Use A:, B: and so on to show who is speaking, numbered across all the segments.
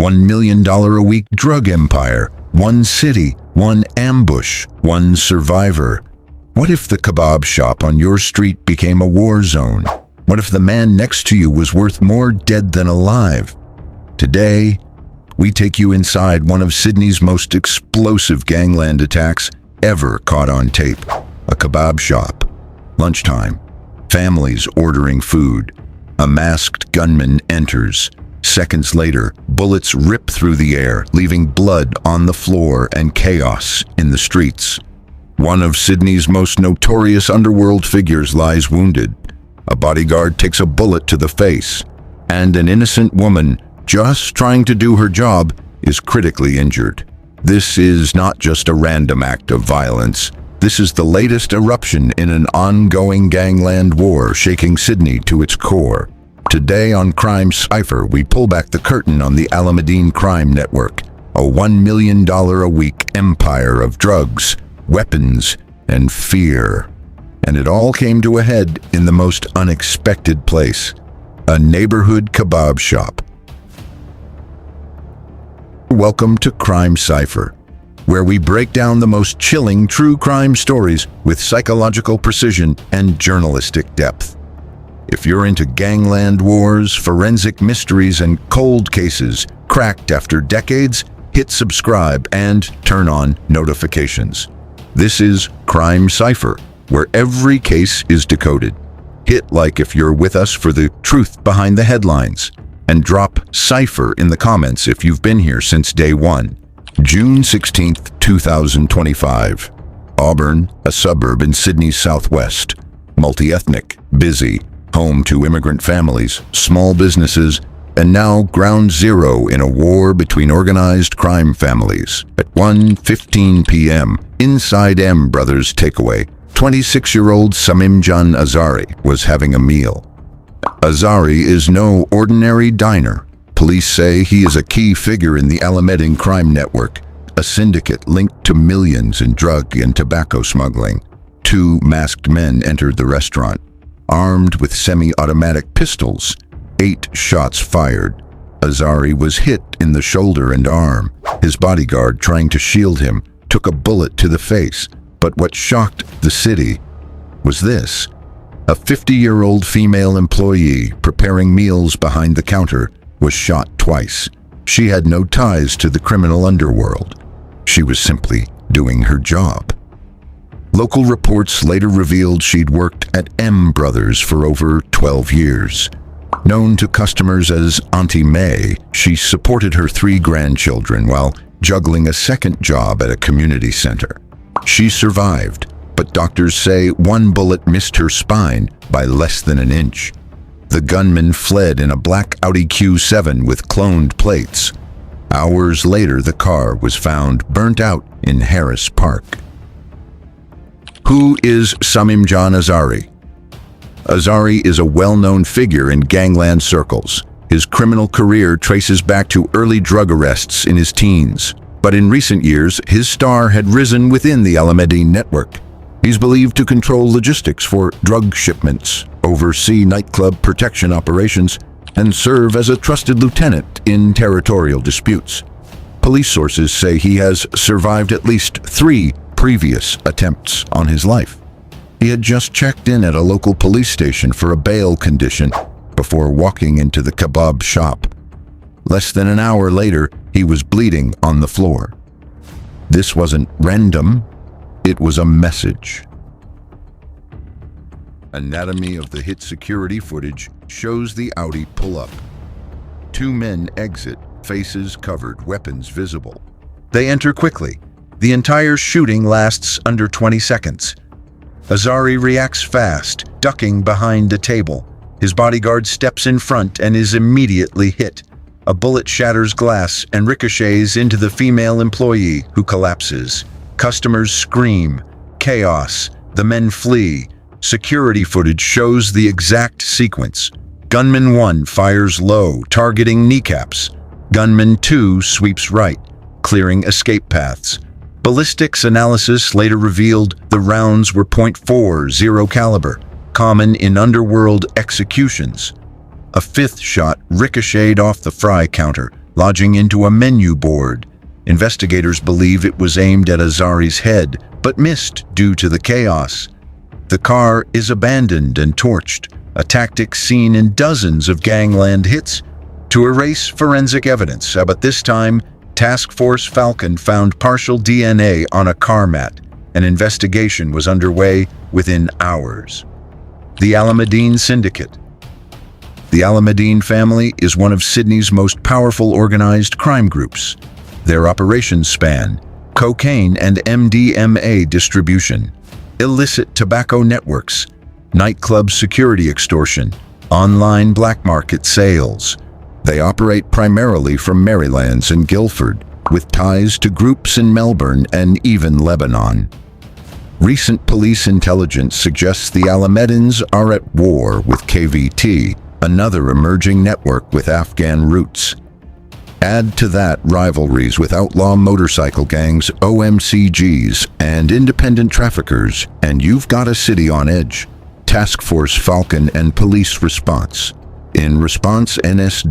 A: $1 million a week drug empire, one city, one ambush, one survivor. What if the kebab shop on your street became a war zone? What if the man next to you was worth more dead than alive? Today, we take you inside one of Sydney's most explosive gangland attacks ever caught on tape. A kebab shop. Lunchtime. Families ordering food. A masked gunman enters. Seconds later, bullets rip through the air, leaving blood on the floor and chaos in the streets. One of Sydney's most notorious underworld figures lies wounded. A bodyguard takes a bullet to the face, and an innocent woman, just trying to do her job, is critically injured. This is not just a random act of violence. This is the latest eruption in an ongoing gangland war shaking Sydney to its core. Today on Crime Cipher, we pull back the curtain on the Alameddine crime network, a $1 million a week empire of drugs, weapons, and fear. And it all came to a head in the most unexpected place, a neighborhood kebab shop. Welcome to Crime Cipher, where we break down the most chilling true crime stories with psychological precision and journalistic depth. If you're into gangland wars, forensic mysteries, and cold cases cracked after decades, hit subscribe and turn on notifications. This is Crime Cipher, where every case is decoded. Hit like if you're with us for the truth behind the headlines, and drop Cipher in the comments if you've been here since day one. June 16th, 2025. Auburn, a suburb in Sydney's southwest. Multi-ethnic, busy, home to immigrant families, small businesses, and now ground zero in a war between organized crime families. At 1:15 p.m., inside M Brothers Takeaway, 26-year-old Samimjan Azari was having a meal. Azari is no ordinary diner. Police say he is a key figure in the Alameddine crime network, a syndicate linked to millions in drug and tobacco smuggling. Two masked men entered the restaurant, armed with semi-automatic pistols. 8 shots fired. Azari was hit in the shoulder and arm. His bodyguard, trying to shield him, took a bullet to the face. But what shocked the city was this. A 50-year-old female employee preparing meals behind the counter was shot twice. She had no ties to the criminal underworld. She was simply doing her job. Local reports later revealed she'd worked at M Brothers for over 12 years. Known to customers as Auntie May, she supported her 3 grandchildren while juggling a second job at a community center. She survived, but doctors say one bullet missed her spine by less than an inch. The gunman fled in a black Audi Q7 with cloned plates. Hours later, the car was found burnt out in Harris Park. Who is Samimjan Azari? Azari is a well-known figure in gangland circles. His criminal career traces back to early drug arrests in his teens. But in recent years, his star had risen within the Alameddine network. He's believed to control logistics for drug shipments, oversee nightclub protection operations, and serve as a trusted lieutenant in territorial disputes. Police sources say he has survived at least 3 previous attempts on his life. He had just checked in at a local police station for a bail condition before walking into the kebab shop. Less than an hour later, he was bleeding on the floor. This wasn't random, it was a message. Anatomy of the hit security footage shows the Audi pull up. 2 men exit, faces covered, weapons visible. They enter quickly. The entire shooting lasts under 20 seconds. Azari reacts fast, ducking behind a table. His bodyguard steps in front and is immediately hit. A bullet shatters glass and ricochets into the female employee, who collapses. Customers scream. Chaos. The men flee. Security footage shows the exact sequence. Gunman 1 fires low, targeting kneecaps. Gunman 2 sweeps right, clearing escape paths. Ballistics analysis later revealed the rounds were .40 caliber, common in underworld executions. A 5th shot ricocheted off the fry counter, lodging into a menu board. Investigators believe it was aimed at Azari's head, but missed due to the chaos. The car is abandoned and torched, a tactic seen in dozens of gangland hits to erase forensic evidence. But this time, Taskforce Falcon found partial DNA on a car mat. An investigation was underway within hours. The Alameddine Syndicate. The Alameddine family is one of Sydney's most powerful organized crime groups. Their operations span cocaine and MDMA distribution, illicit tobacco networks, nightclub security extortion, online black market sales. They operate primarily from Maryland and Guildford, with ties to groups in Melbourne and even Lebanon. Recent police intelligence suggests the Alameddines are at war with KVT, another emerging network with Afghan roots. Add to that rivalries with outlaw motorcycle gangs, OMCGs, and independent traffickers, and you've got a city on edge. Taskforce Falcon and police response. In response, NS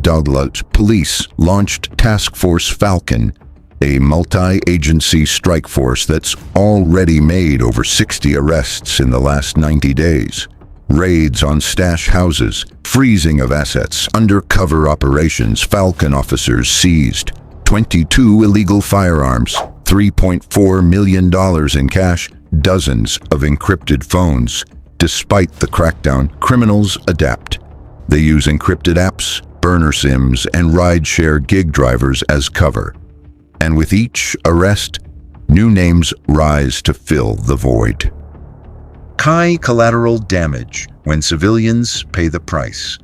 A: Police launched Taskforce Falcon, a multi-agency strike force that's already made over 60 arrests in the last 90 days. Raids on stash houses, freezing of assets, undercover operations. Falcon officers seized 22 illegal firearms, $3.4 million in cash, dozens of encrypted phones. Despite the crackdown, criminals adapt. They use encrypted apps, burner sims, and ride-share gig drivers as cover. And with each arrest, new names rise to fill the void. Collateral damage when civilians pay the price.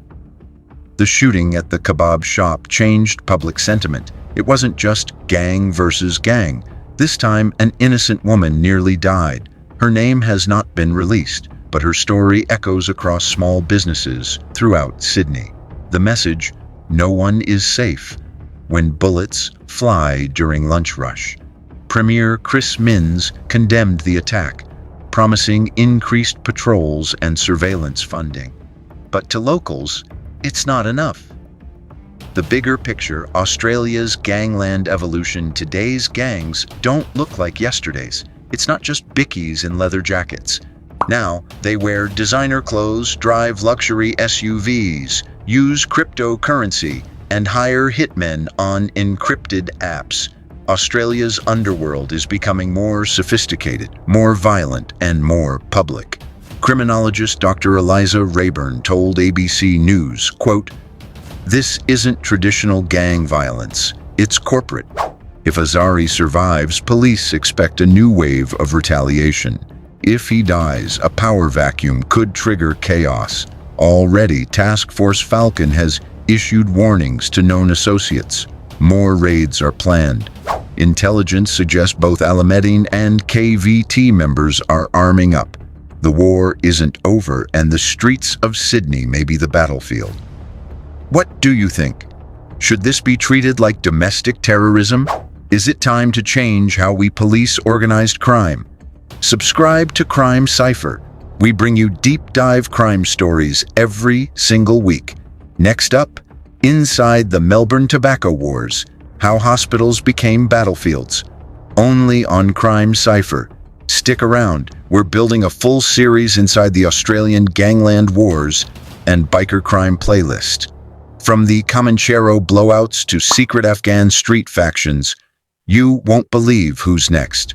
A: The shooting at the kebab shop changed public sentiment. It wasn't just gang versus gang. This time, an innocent woman nearly died. Her name has not been released, but her story echoes across small businesses throughout Sydney. The message, no one is safe when bullets fly during lunch rush. Premier Chris Minns condemned the attack, promising increased patrols and surveillance funding. But to locals, it's not enough. The bigger picture, Australia's gangland evolution. Today's gangs don't look like yesterday's. It's not just bickies in leather jackets. Now, they wear designer clothes, drive luxury SUVs, use cryptocurrency, and hire hitmen on encrypted apps. Australia's underworld is becoming more sophisticated, more violent, and more public. Criminologist Dr. Eliza Rayburn told ABC News, quote, "This isn't traditional gang violence, it's corporate. If Azari survives, police expect a new wave of retaliation. If he dies, a power vacuum could trigger chaos. Already, Taskforce Falcon has issued warnings to known associates. More raids are planned. Intelligence suggests both Alameddine and KVT members are arming up. The war isn't over, and the streets of Sydney may be the battlefield." What do you think? Should this be treated like domestic terrorism? Is it time to change how we police organized crime? Subscribe to Crime Cipher. We bring you deep dive crime stories every single week. Next up, inside the Melbourne tobacco wars, how hospitals became battlefields. Only on Crime Cipher. Stick around, we're building a full series inside the Australian gangland wars and biker crime playlist. From the Comanchero blowouts to secret Afghan street factions, you won't believe who's next.